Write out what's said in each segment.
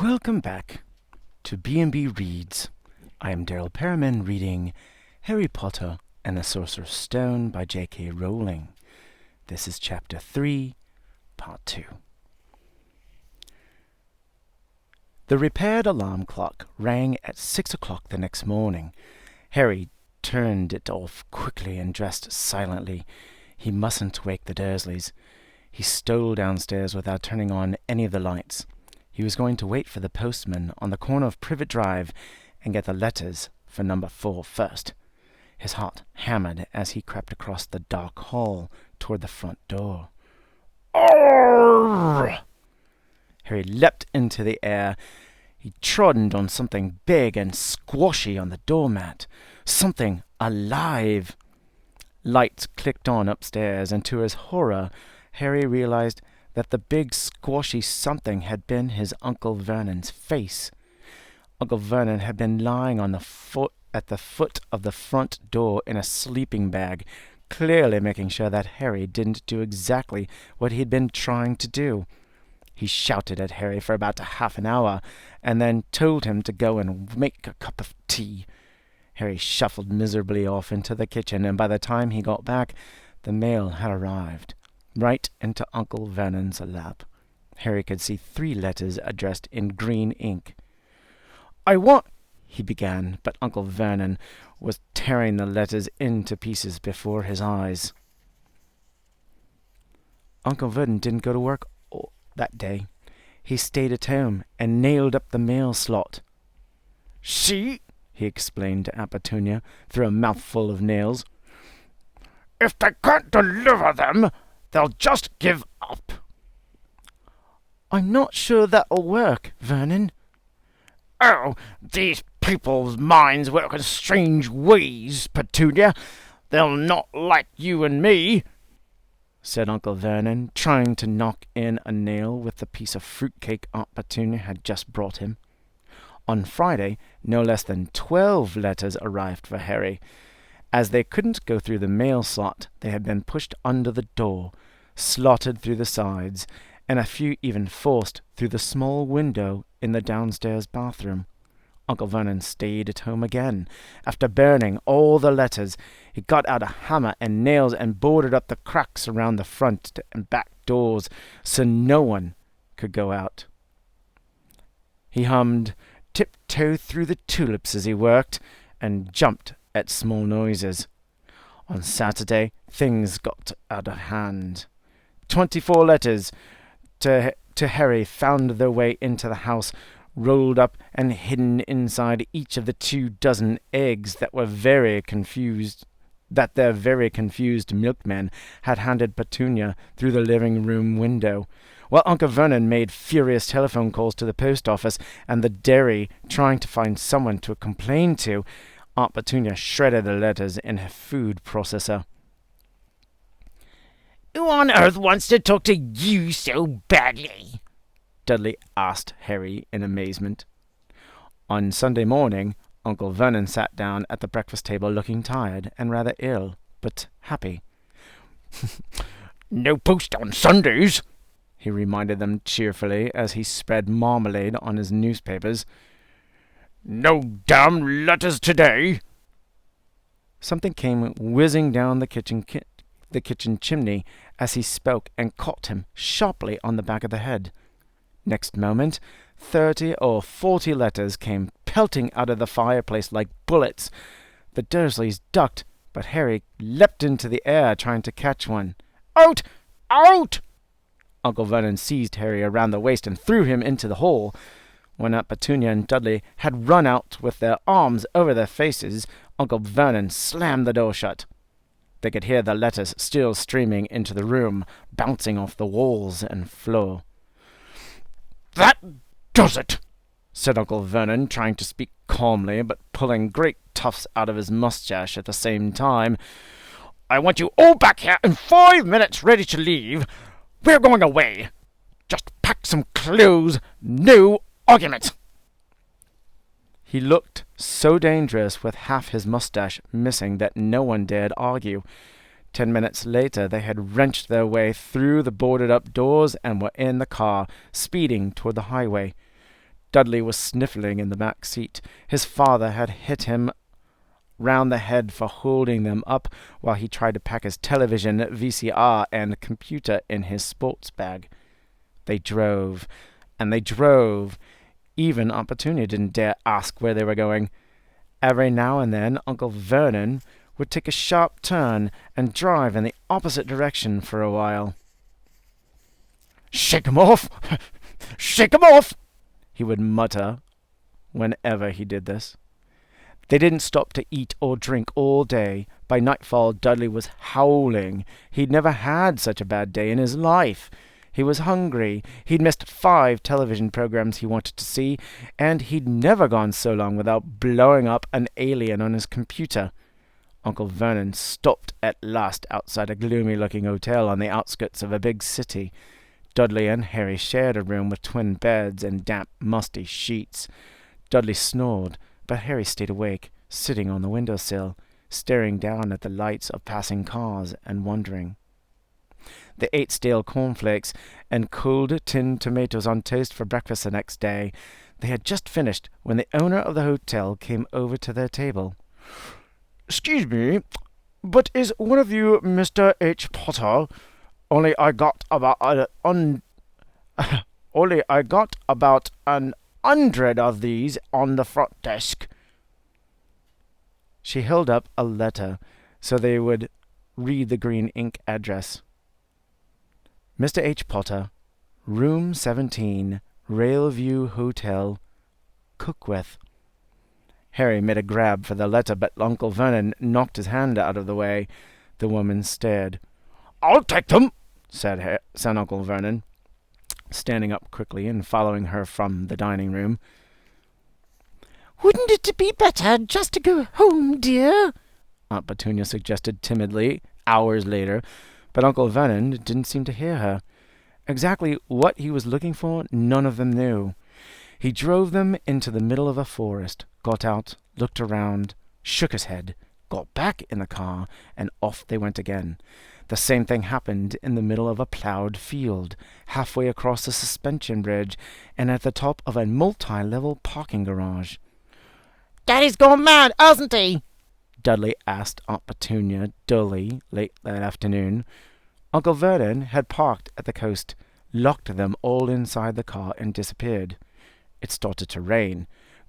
Welcome back to B&B Reads. I am Daryl Periman reading Harry Potter and the Sorcerer's Stone by J.K. Rowling. This is Chapter 3, Part 2. The repaired alarm clock rang at 6 o'clock the next morning. Harry turned it off quickly and dressed silently. He mustn't wake the Dursleys. He stole downstairs without turning on any of the lights. He was going to wait for the postman on the corner of Privet Drive and get the letters for number 4 first. His heart hammered as he crept across the dark hall toward the front door. Arrgh! Harry leapt into the air. He trodden on something big and squashy on the doormat. Something alive. Lights clicked on upstairs, and to his horror, Harry realized that the big squashy something had been his Uncle Vernon's face. Uncle Vernon had been lying at the foot of the front door in a sleeping bag, clearly making sure that Harry didn't do exactly what he'd been trying to do. He shouted at Harry for about half an hour, and then told him to go and make a cup of tea. Harry shuffled miserably off into the kitchen, and by the time he got back, the mail had arrived. Right into Uncle Vernon's lap. Harry could see 3 letters addressed in green ink. "I want—" he began, but Uncle Vernon was tearing the letters into pieces before his eyes. Uncle Vernon didn't go to work that day. He stayed at home and nailed up the mail slot. "See," he explained to Aunt Petunia through a mouthful of nails. "If they can't deliver them, they'll just give up." "I'm not sure that'll work, Vernon." "Oh, these people's minds work in strange ways, Petunia. They'll not like you and me," said Uncle Vernon, trying to knock in a nail with the piece of fruitcake Aunt Petunia had just brought him. On Friday, no less than 12 letters arrived for Harry. As they couldn't go through the mail slot, they had been pushed under the door, slotted through the sides, and a few even forced through the small window in the downstairs bathroom. Uncle Vernon stayed at home again. After burning all the letters, he got out a hammer and nails and boarded up the cracks around the front and back doors so no one could go out. He hummed "Tiptoe Through the Tulips" as he worked, and jumped at small noises. On Saturday, things got out of hand. 24 letters to Harry found their way into the house, rolled up and hidden inside each of the 24 eggs that their very confused milkmen had handed Petunia through the living room window. While Uncle Vernon made furious telephone calls to the post office and the dairy, trying to find someone to complain to, Aunt Petunia shredded the letters in her food processor. "Who on earth wants to talk to you so badly?" Dudley asked Harry in amazement. On Sunday morning, Uncle Vernon sat down at the breakfast table looking tired and rather ill, but happy. "No post on Sundays," he reminded them cheerfully as he spread marmalade on his newspapers. "No damn letters today." Something came whizzing down the kitchen chimney as he spoke and caught him sharply on the back of the head. Next moment, 30 or 40 letters came pelting out of the fireplace like bullets. The Dursleys ducked, but Harry leapt into the air trying to catch one. "Out! Out!" Uncle Vernon seized Harry around the waist and threw him into the hall. When Aunt Petunia and Dudley had run out with their arms over their faces, Uncle Vernon slammed the door shut. They could hear the letters still streaming into the room, bouncing off the walls and floor. "That does it," said Uncle Vernon, trying to speak calmly, but pulling great tufts out of his mustache at the same time. "I want you all back here in 5 minutes, ready to leave. We're going away. Just pack some clothes. No argument." He looked so dangerous with half his mustache missing that no one dared argue. 10 minutes later they had wrenched their way through the boarded-up doors and were in the car, speeding toward the highway. Dudley was sniffling in the back seat. His father had hit him round the head for holding them up while he tried to pack his television, VCR, and computer in his sports bag. They drove, and they drove. Even Aunt Petunia didn't dare ask where they were going. Every now and then Uncle Vernon would take a sharp turn and drive in the opposite direction for a while. "Shake 'em off! Shake 'em off!" he would mutter whenever he did this. They didn't stop to eat or drink all day. By nightfall, Dudley was howling. He'd never had such a bad day in his life. He was hungry. He'd missed 5 television programs he wanted to see, and he'd never gone so long without blowing up an alien on his computer. Uncle Vernon stopped at last outside a gloomy-looking hotel on the outskirts of a big city. Dudley and Harry shared a room with twin beds and damp, musty sheets. Dudley snored, but Harry stayed awake, sitting on the windowsill, staring down at the lights of passing cars and wondering. They ate stale cornflakes and cold tinned tomatoes on toast for breakfast the next day. They had just finished when the owner of the hotel came over to their table. "Excuse me, but is one of you Mr. H. Potter? Only I got about an 100 of these on the front desk." She held up a letter so they would read the green ink address. "Mr. H. Potter, Room 17, Railview Hotel, Cookwith." Harry made a grab for the letter, but Uncle Vernon knocked his hand out of the way. The woman stared. "I'll take them," said Uncle Vernon, standing up quickly and following her from the dining room. "Wouldn't it be better just to go home, dear?" Aunt Petunia suggested timidly, hours later, but Uncle Vernon didn't seem to hear her. Exactly what he was looking for, none of them knew. He drove them into the middle of a forest, got out, looked around, shook his head, got back in the car, and off they went again. The same thing happened in the middle of a ploughed field, halfway across a suspension bridge, and at the top of a multi-level parking garage. "Daddy's gone mad, hasn't he?" Dudley asked Aunt Petunia dully late that afternoon. Uncle Vernon had parked at the coast, locked them all inside the car, and disappeared. It started to rain.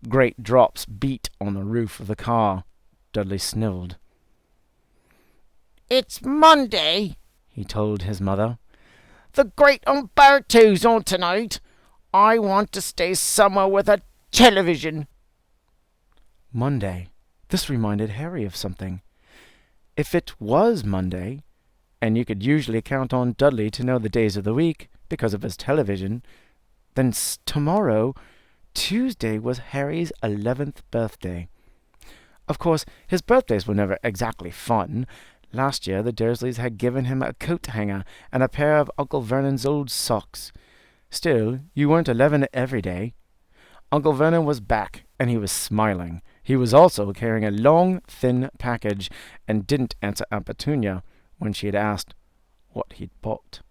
Great drops beat on the roof of the car. Dudley snivelled. "It's Monday," he told his mother. "The Great Umberto's on tonight. I want to stay somewhere with a television." Monday. This reminded Harry of something. If it was Monday, and you could usually count on Dudley to know the days of the week because of his television, then tomorrow, Tuesday, was Harry's 11th birthday. Of course, his birthdays were never exactly fun. Last year, the Dursleys had given him a coat hanger and a pair of Uncle Vernon's old socks. Still, you weren't 11 every day. Uncle Vernon was back, and he was smiling. He was also carrying a long, thin package, and didn't answer Aunt Petunia when she had asked what he'd bought.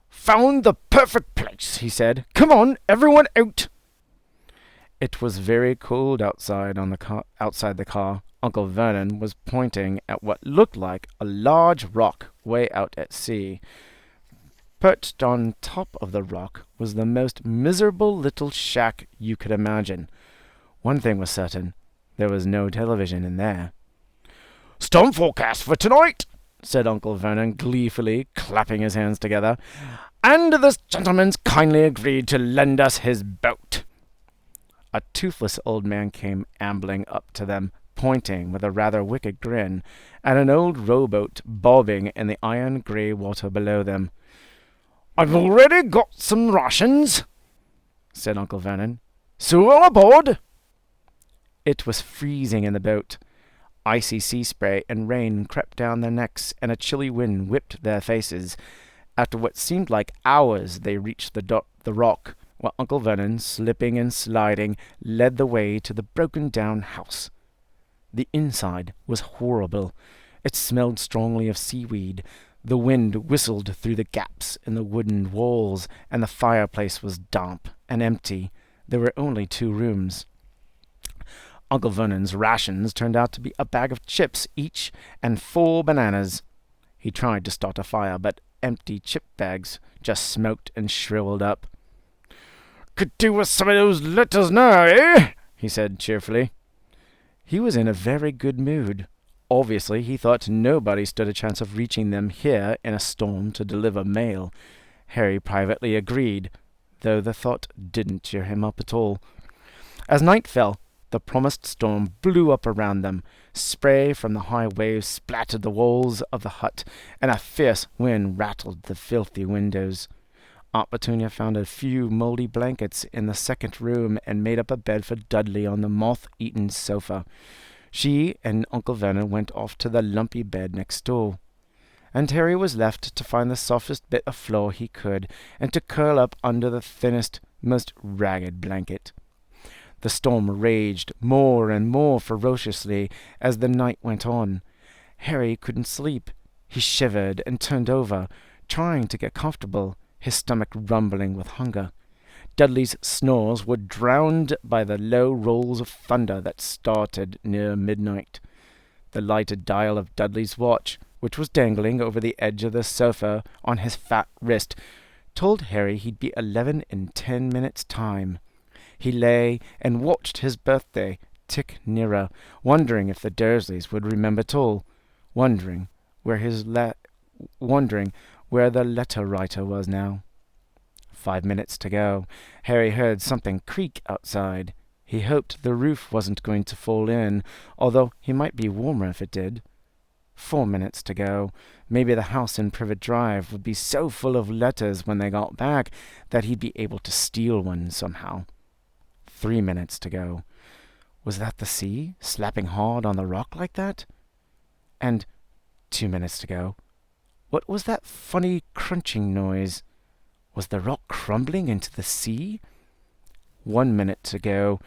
"Found the perfect place," he said. "Come on, everyone out." It was very cold outside the car. Uncle Vernon was pointing at what looked like a large rock way out at sea. Perched on top of the rock was the most miserable little shack you could imagine. One thing was certain, there was no television in there. "Storm forecast for tonight," said Uncle Vernon gleefully, clapping his hands together. "And this gentleman's kindly agreed to lend us his boat." A toothless old man came ambling up to them, pointing with a rather wicked grin at an old rowboat bobbing in the iron-grey water below them. "I've already got some rations," said Uncle Vernon. "So all aboard." It was freezing in the boat. Icy sea spray and rain crept down their necks, and a chilly wind whipped their faces. After what seemed like hours, they reached the rock, while Uncle Vernon, slipping and sliding, led the way to the broken-down house. The inside was horrible. It smelled strongly of seaweed. The wind whistled through the gaps in the wooden walls, and the fireplace was damp and empty. There were only 2 rooms. Uncle Vernon's rations turned out to be a bag of chips each and 4 bananas. He tried to start a fire, but empty chip bags just smoked and shriveled up. "Could do with some of those letters now, eh?" he said cheerfully. He was in a very good mood. Obviously, he thought nobody stood a chance of reaching them here in a storm to deliver mail. Harry privately agreed, though the thought didn't cheer him up at all. As night fell, the promised storm blew up around them. Spray from the high waves splattered the walls of the hut, and a fierce wind rattled the filthy windows. Aunt Petunia found a few mouldy blankets in the second room and made up a bed for Dudley on the moth-eaten sofa. She and Uncle Vernon went off to the lumpy bed next door, and Harry was left to find the softest bit of floor he could, and to curl up under the thinnest, most ragged blanket. The storm raged more and more ferociously as the night went on. Harry couldn't sleep. He shivered and turned over, trying to get comfortable, his stomach rumbling with hunger. Dudley's snores were drowned by the low rolls of thunder that started near midnight. The lighted dial of Dudley's watch, which was dangling over the edge of the sofa on his fat wrist, told Harry he'd be 11 in 10 minutes' time. He lay and watched his birthday tick nearer, wondering if the Dursleys would remember at all, wondering where the letter-writer was now. 5 minutes to go. Harry heard something creak outside. He hoped the roof wasn't going to fall in, although he might be warmer if it did. 4 minutes to go. Maybe the house in Privet Drive would be so full of letters when they got back that he'd be able to steal one somehow. 3 minutes to go. Was that the sea, slapping hard on the rock like that? And 2 minutes to go. What was that funny crunching noise? Was the rock crumbling into the sea? 1 minute to go,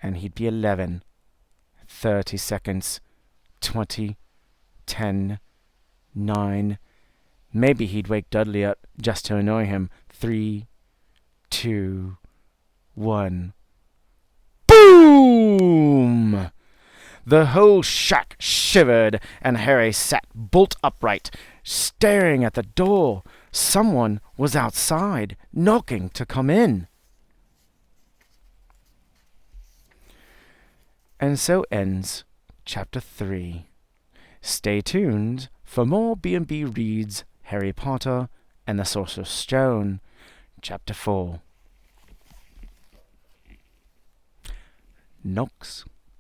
and he'd be 11. 30 seconds. 20. 10. 9. Maybe he'd wake Dudley up just to annoy him. 3, 2, 1. Boom! The whole shack shivered, and Harry sat bolt upright, staring at the door. Someone was outside, knocking to come in. And so ends Chapter 3. Stay tuned for more B&B Reads Harry Potter and the Sorcerer's Stone, Chapter 4. Knocks.